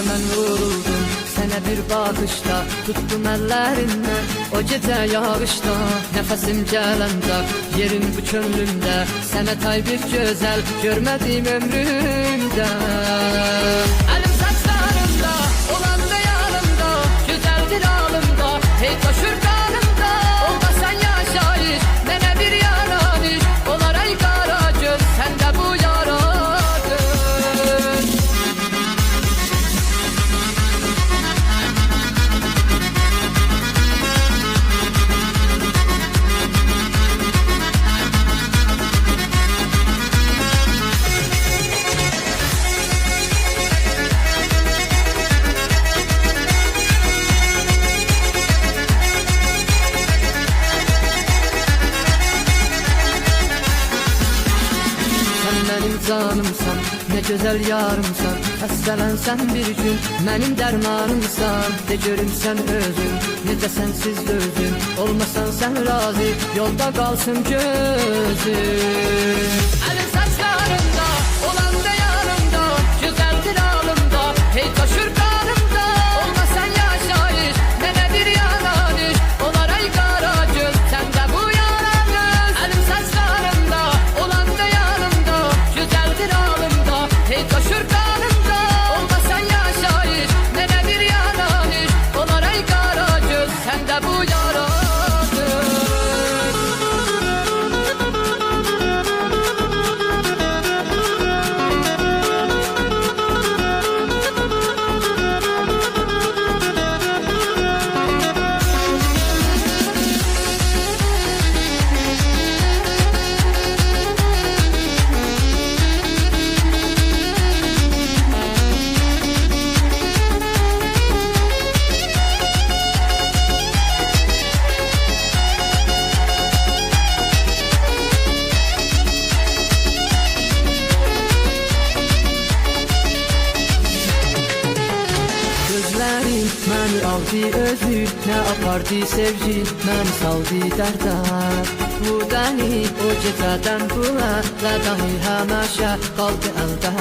Mən vuruldum sənə bir baxışda, tutdum əllərindən o gecə yağışda. Nəfəsim gələndə yerin bu könlümdə, sənə tay bir gözəl görmədim ömrümdə. Əlim saçlarımda, olanda yanımda, gözəldir alımda, hey coşur qanımda. Olmasan yaşayış, mənə bir yaranış, olar ay qara göz, səndə bu yaradır. Mənim canımsan, ne güzel yarımsan, xəstələnsən bir gün, mənim dərmanımsan. De görüm sən özün, necə sənsiz özün, olmasan sən razı, yolda qalsın gözün. Əlim saçlarımda, olanda yanımda, gözəldir alımda, hey coşur qanımda. Olmasan yaşayış, mənə bir yananış, olar ay qara göz, səndə bu yaranış. Əlim saçlarımda, olanda yanımda, gözəldir alımda, hey coşur qanımda. Olmasan yaşayış, mənə bir yananış, olar ay qara göz, səndə bu yaradır. Gözlərim məni aldı özü, nə apardı sevgi, məni saldı dərdə. Bu dəni o gecədən bu ələdəni həməşə qaldı əldə.